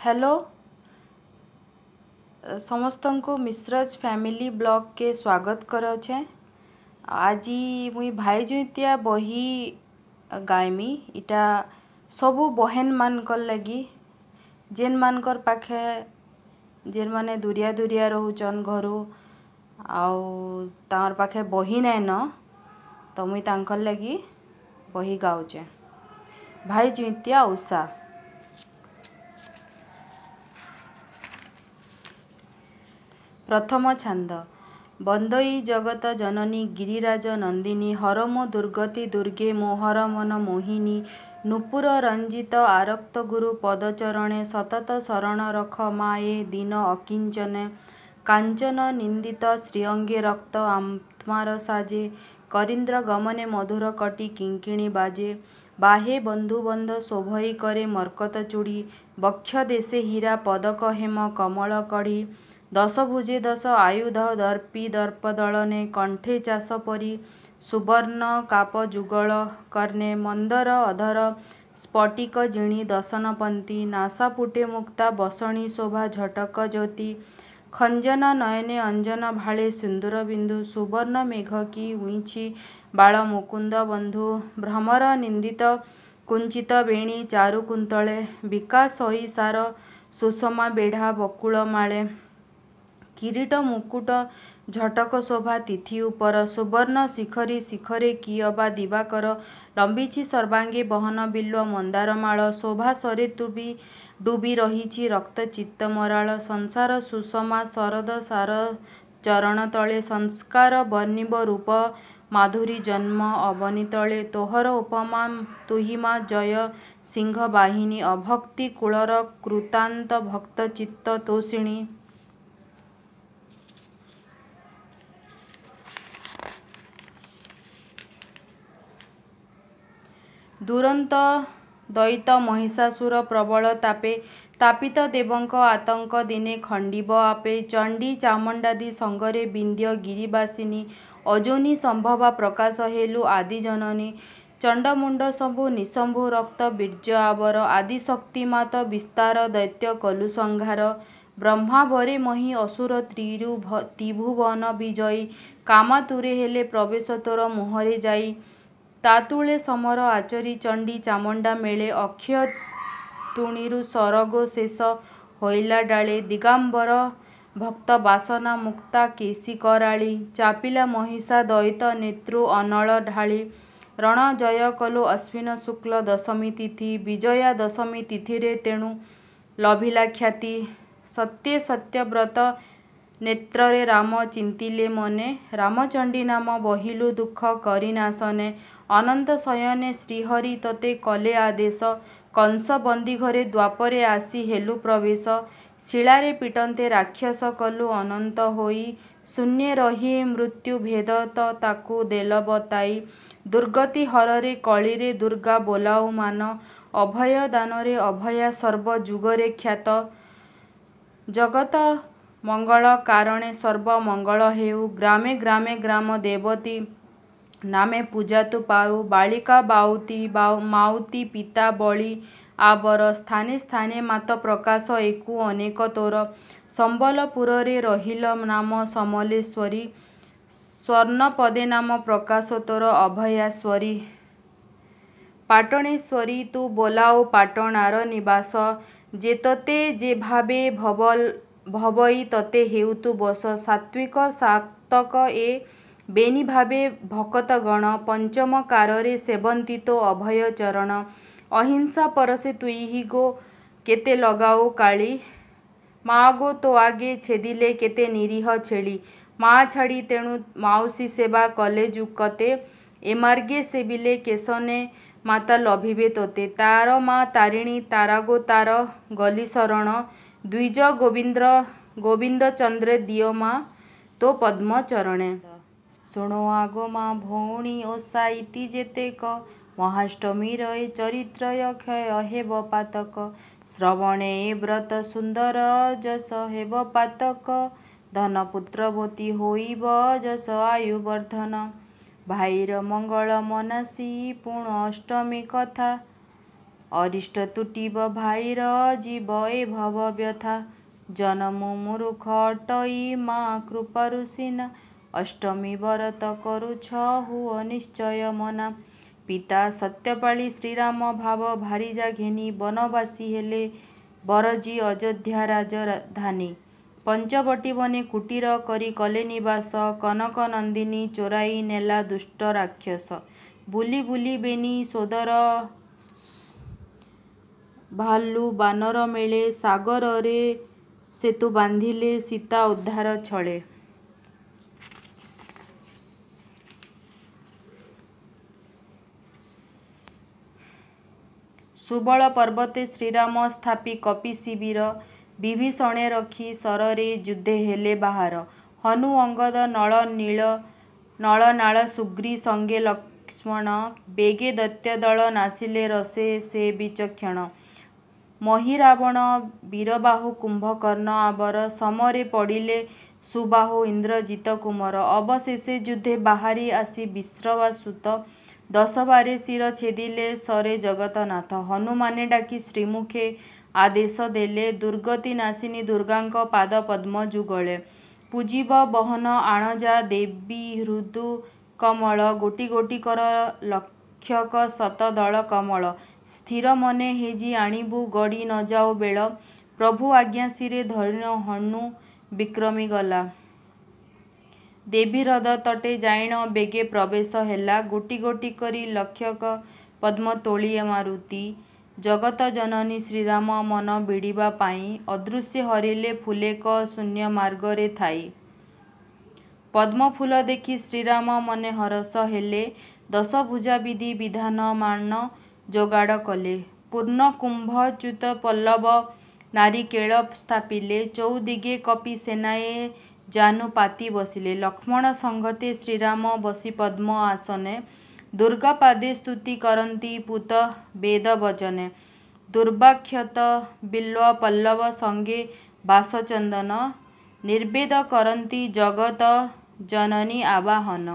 Hello समस्त को मिश्रज family blog के स्वागत करे। आज मुई भाई जुतिया बही गायमी इटा सबू बहन मानकर लगी जेन मानकर पाखे जेन माने दुरिया दुरिया रोचन घरू आउ तार पाखे बही नाई न तो मुई तांकर लगी बही गाउचे। भाई जुतिया उषा। प्रथम छंद। बंदई जगत जननी गिरिराज नंदिनी हरमो दुर्गति दुर्गे मोहर मन मोहिनी नुपुर रंजित आरक्त गुरु पदचरणे सतत शरण रख माए दीन अकिंचने कांचन निंदित श्रीअंगे रक्त आत्मार साजे करीन्द्र गमने मधुर कटी किंकिणी बाजे बाहे बंधुबंध शोभई करे मरकत चूड़ी बक्ष देशे हीरा पदक हेम कमल कढ़ी दश भुजे दश आयुध दर्पी दर्प दलने कंठे चाष परी सुवर्ण काप जुगल कर्णे मंदर अधर स्फटिक जिणी दशनपंथी नासा पुटे मुक्ता बसणी शोभा झटक ज्योति खंजन नयने अंजन भाले सिंदूर बिंदु सुवर्ण मेघ की उईची बाल मुकुंद बंधु भ्रमर निंदित कुंचित बेणी चारु कुंतले विकास सही सार सुषमा बेढ़ा बकुल माले किरीट मुकुट झटक शोभा तिथि उपर सुवर्ण शिखरी शिखरे कियबा दिवाकर लंबीची सर्वांगे बहन बिल्व मंदार माल शोभा सरे तुबी डूबी रही रक्त चित्त मराल संसार सुषमा शरद सार चरण तले संस्कार बर्णिब रूप माधुरी जन्म अवनी तले तोहर उपमा तुहिमा जय सिंह बाहिनी अभक्ति कुलर कृतांत भक्त चित्त तोषिणी दुरंत दैत महिषासुर प्रबल तापे तापित देवंक आतंक दिने खंडिब आपे चंडी चामुंडादी संगरे विंध्य गिरिवासिनी अजोनी संभवा प्रकाश हेलु आदि जननी चंडमुंड शंभु निशंभु रक्त बीर्ज आवर आदि शक्ति मात विस्तार दैत्य कलु संहार ब्रह्मा बरे मही असुर त्रिभुवन विजयी कामातुरे हेले प्रवेश तोर मुहरे जाई तातुले समर आचरी चंडी चामुंडा मेले अक्षय तुणीरु सरगो शेष होइला डाले दिगांबर भक्त बासना मुक्ता केशी कराली चापिला महिषा दैत नेत्रु अनल ढाली रण जय कलु अश्विन शुक्ल दशमी तिथि विजया दशमी तिथिरे तेणु लभिला ख्याति सत्य सत्यव्रत नेत्रे राम चिंतिले मने रामचंडी नाम बहिलु दुख करिनाशने अनंत शयने श्रीहरि तते कले आदेश कंस बंदी घरे द्वापरे आसी हेलु प्रवेश शिलारे पिटंते राक्षस कलु अनंत होई शून्य रही मृत्यु भेद ताकू देल बताई दुर्गति हररे कलिरे दुर्गा बोलाऊ मान अभय दानरे अभया सर्व जुगरे ख्यात जगत मंगल कारणे सर्व मंगल हेउ ग्रामे ग्रामे ग्राम देवती नामे पूजा तु पाऊ बालिका बाउती माउती पिता बळी आबर स्थाने स्थाने मात प्रकाश एकु अनेक तोर संबलपुरे रहिल नाम समलेश्वरी स्वर्ण पदे नाम प्रकाश तोर अभयाश्वरी पाटणेश्वरी तू बोलाओ पाटणार निवास जेतते जे भावे भवई तते हेउ तु बस सात्विक सातक ए बेनी भावे भकत गण पंचम काररे सेवंती तो अभय चरण अहिंसा परसे तुई गो केते लगाओ काली माँ गो तो आगे छेदिले केते निरीह छेली माँ छाड़ी तेणु माउसी सेवा कले जुकते एमार्गे सेबिले केसने माता लभिबे तोते तार माँ तारिणी तारा गो तार गली शरण द्विज गोविंद चंद्रे दियो माँ तो पद्म चरणे शुणो आगो माँ भौणी ओषा इति जेतेक महाष्टमी रये चरित्रय क्षय हेब पातक श्रवणे व्रत सुंदर जस हेब पातक धन पुत्र भोती होइब जस आयु वर्धन भाईर मंगल मनासी पुण अष्टमी कथा अरिष्ट तुटिब भाईर जीव ए भव व्यथा जन्म मूर्ख अटई माँ कृपारु सिना अष्टमी व्रत करुछ हुओ निश्चय मना पिता सत्यपाली श्रीराम भाव भारिजा घेनी बनवासी हेले बरजी अयोध्या राजधानी पंचवटी बने कुटीर करी कले निवास कनक नंदिनी चोराई नेला दुष्ट राक्षस बुली बुली बेनी सोदर भालु बानर मेले सागर रे सेतु बांधिले सीता उद्धार छळे सुबल पर्वते श्रीराम स्थापी कपि शिविर विभीषणे रखी सରରେ युद्धे हेले बाहार हनु अंगद नल नील नल नाल सुग्री संगे लक्ष्मण बेगे दैत्य दल नासिले रसे से विचक्षण मही रावण वीरबाहु कुंभकर्ण आबर समरे पड़िले सुबाहु इंद्रजित कुमर अवशेषे युद्धे बाहारी आसी विश्रवासुत 10 शिर छेदिले सरे जगतनाथ हनुमाने डाकी श्रीमुखे आदेश देले दुर्गति नासिनी दुर्गांक पाद पद्म जुगले पूजिब बहन आणजा देवी हृदु कमल गोटी गोटी कर लक्षक शत दल कमल स्थिर मने हेजी आणिबु गड़ी न जाओ बेल प्रभु आज्ञा सिरे धरिण हनु विक्रमी गला देवी हृद तटे जाइण बेगे प्रवेश हेला गोटी गोटी करी लक्षक पद्म तोलिए मारुति जगत जननी श्रीराम मन बिड़िबा पाई अदृश्य हरिले फुलेक शून्य मार्गरे थाई पद्म फूल देखी श्रीराम मने हरस हेले 10 भुजा विधि विधान मान जोगाड़ कले पूर्ण कुंभ च्युत पल्लव नारिकेल स्थापिले चौदिगे कपि सेनाए जानु पाती बसिले लक्ष्मण संगते श्रीराम बसी पद्म आसने दुर्गा पादे स्तुति करती पूत वेद वचने दुर्वाक्षत बिल्व पल्लव संगे बासचंदन निर्वेद करती जगत जननी आवाहन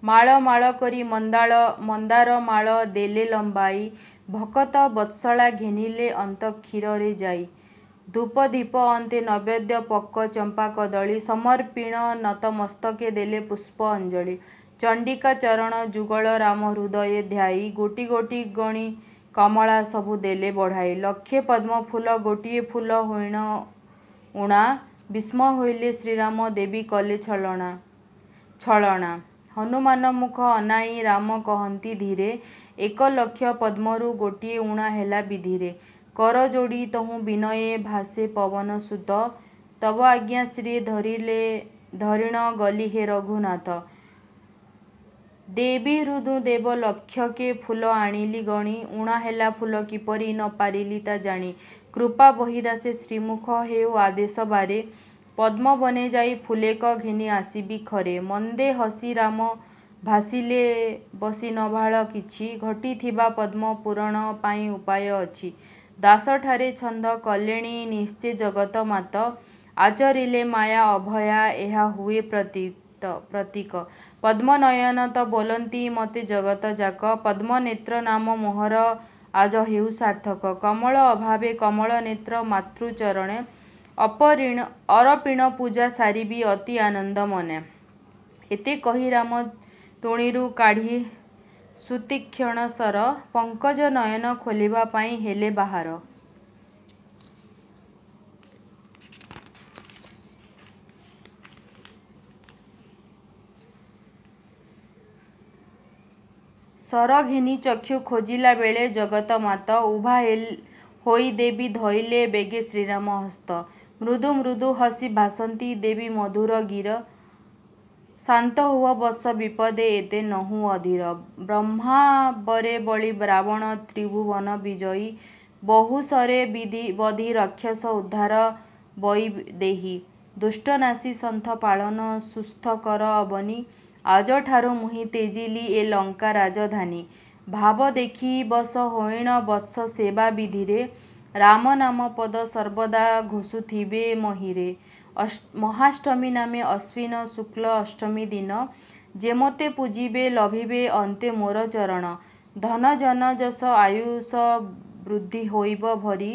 माळ माळ करी मंदार माळ देले लंबाई भकत बत्सला घेनिले अंत क्षीर रे जाई धूप दीप अंते नैवेद्य पक्क चंपा कदली समर्पिण नतमस्तके देले पुष्प अंजलि चंडिका चरण जुगल राम हृदय ध्याई गोटी गोटी गणी कमला सबु देले बढ़ाई लक्षे पद्म फूल गोटिए फूल होइण उणा विस्मय होइले श्रीराम देवी कले छलना हनुमान मुख अनाई राम कहती धीरे 1 लक्ष पद्मरु गोटिए उणा हेला विधिरे कर जोड़ी तहु विनये भासे पवन सुत तब आज्ञा श्री धरिण गली हे रघुनाथ देवी हृदु देव लक्ष के फूल आनिली गणी उणा हेला फूल किपरि न पारिली ता जानी कृपा बहिदासे श्रीमुख हेउ आदेश बारे पद्म बने जाई फुलेक घिनी आसीबी खरे मंदे हसी राम भासिले बसी नभाळ किछि घटी थिबा पद्म पूरण पाई उपाय अछि दास ठारे छंद कलेणी निश्चय जगत मात आचरिले माया अभया एहा हुए प्रतीक पद्म नयन त बोलंती मते जगत जाक पद्म नेत्र नाम मोहर आज हेउ सार्थक कमल अभावे कमल नेत्र मातृचरणे अरपिण पूजा सारिबी अति आनंद मने एते कही राम तुणीरु काढ़ी सुतीक्षण सर पंकज नयन खोलिबा पाई हेले बाहार सर घिनी चक्षु खोजिला बेले जगत मात उभा होई देवी धइले बेगे श्रीराम हस्त मृदु मृदु हसी भासंती देवी मधुर गिर शांत हुआ वत्स विपदे एते नहु अधीर ब्रह्मा बरे बलि रावण त्रिभुवन विजयी बहु सरे बधि राक्षस उद्धार बई देही दुष्टनाशी सन्थ पालन सुस्थ कर अबनी आज ठारू मुहि तेजिली ए लंका राजधानी भाव देखी बस होइण वत्स सेवा विधिरे राम नाम पद सर्वदा घोषुथिबे महिरे ମହାଷ୍ଟମୀ ନାମେ ଅଶ୍ୱିନ ଶୁକ୍ଲ ଅଷ୍ଟମୀ ଦିନ ଯେମତେ ପୂଜିବେ ଲଭିବେ ଅନ୍ତେ ମୋର ଚରଣ। ଧନ ଜନ ଯଶ ଆୟୁଷ ବୃଦ୍ଧି ହୋଇବ ଭରି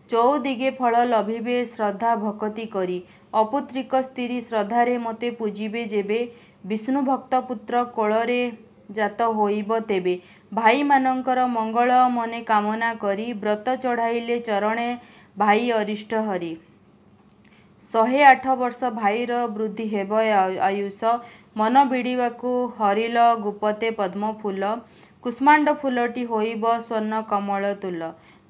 ଚଉଦିଗେ ଫଳ ଲଭିବେ ଶ୍ରଦ୍ଧା ଭକତି କରି। ଅପୁତ୍ରିକ ସ୍ତ୍ରୀ ଶ୍ରଦ୍ଧାରେ ମୋତେ ପୂଜିବେ ଯେବେ ବିଷ୍ଣୁ ଭକ୍ତ ପୁତ୍ର କୋଳରେ ଜାତ ହୋଇବ ତେବେ। ଭାଇମାନଙ୍କର ମଙ୍ଗଳ ମନେ କାମନା କରି ବ୍ରତ ଚଢ଼ାଇଲେ ଚରଣେ ଭାଇ ଅରିଷ୍ଟ ହରି। 108 ବର୍ଷ ଭାଇର ବୃଦ୍ଧି ହେବ ଆୟୁଷ ମନ ବିଡ଼ିବାକୁ ହରିଲ ଗୁପତେ ପଦ୍ମ ଫୁଲ କୁଷ୍ମାଣ୍ଡ ଫୁଲଟି ହୋଇବ ସ୍ୱର୍ଣ୍ଣ କମଳ ତୁଲ।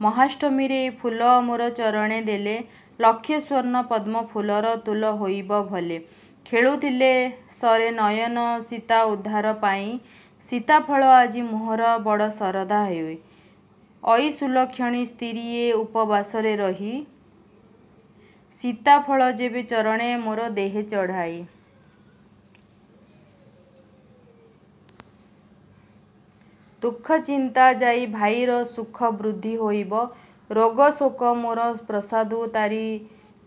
ମହାଷ୍ଟମୀରେ ଏ ଫୁଲ ମୋର ଚରଣେ ଦେଲେ ଲକ୍ଷେ ସ୍ୱର୍ଣ୍ଣ ପଦ୍ମ ଫୁଲର ତୁଲ ହୋଇବ ଭଲେ। ଖେଳୁଥିଲେ ସରେ ନୟନ ସୀତା ଉଦ୍ଧାର ପାଇଁ ସୀତାଫଳ ଆଜି ମୋହର ବଡ଼ ଶରଧା ହୁଏ। ଅଇ ସୁଲକ୍ଷଣୀ ସ୍ତ୍ରୀଏ ଉପବାସରେ ରହି ସୀତାଫଳ ଯେବେ ଚରଣେ ମୋର ଦେହେ ଚଢ଼ାଇ। ଦୁଃଖ ଚିନ୍ତା ଯାଇ ଭାଇର ସୁଖ ବୃଦ୍ଧି ହୋଇବ ରୋଗ ଶୋକ ମୋର ପ୍ରସାଦୁ ତାରି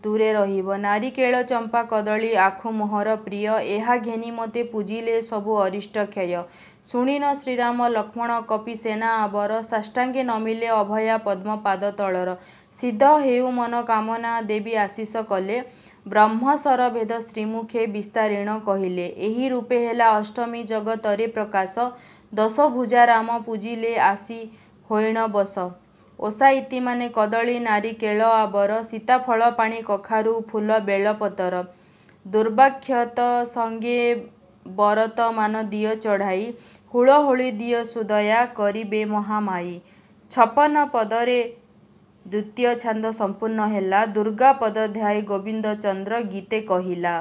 ଦୂରେ ରହିବ। ନାରିକେଳ ଚମ୍ପା କଦଳୀ ଆଖୁ ମୋହର ପ୍ରିୟ ଏହା ଘେନି ମୋତେ ପୂଜିଲେ ସବୁ ଅରିଷ୍ଟ କ୍ଷୟ। ଶୁଣିନ ଶ୍ରୀରାମ ଲକ୍ଷ୍ମଣ କପି ସେନା ଆବର ସାଷ୍ଟାଙ୍ଗେ ନମିଲେ ଅଭୟା ପଦ୍ମ ପାଦ ତଳର। ସିଦ୍ଧ ହେଉ ମନ କାମନା ଦେବୀ ଆଶିଷ କଲେ ବ୍ରହ୍ମ ସର ଭେଦ ଶ୍ରୀମୁଖେ ବିସ୍ତାରିଣ କହିଲେ। ଏହି ରୂପେ ହେଲା ଅଷ୍ଟମୀ ଜଗତରେ ପ୍ରକାଶ ଦଶ ଭୁଜା ରାମ ପୂଜିଲେ ଆସି ହୋଇଣ ବସ। ଓଷା ଇତିମାନେ କଦଳୀ ନାରିକେଳ ଆବର ସୀତାଫଳ ପାଣି କଖାରୁ ଫୁଲ ବେଳ ପତର। ଦୁର୍ବାକ୍ଷତ ସଙ୍ଗେ ବରତ ମାନ ଦିଅ ଚଢ଼ାଇ ହୁଳହୁଳି ଦିଅ ସୁଦୟା କରିବେ ମହାମାଇ। 56 ପଦରେ ଦ୍ୱିତୀୟ ଛାନ୍ଦ ସମ୍ପୂର୍ଣ୍ଣ ହେଲା। ଦୁର୍ଗା ପଦ ଧ୍ୟାଇ ଗୋବିନ୍ଦ ଚନ୍ଦ୍ର ଗୀତେ କହିଲା।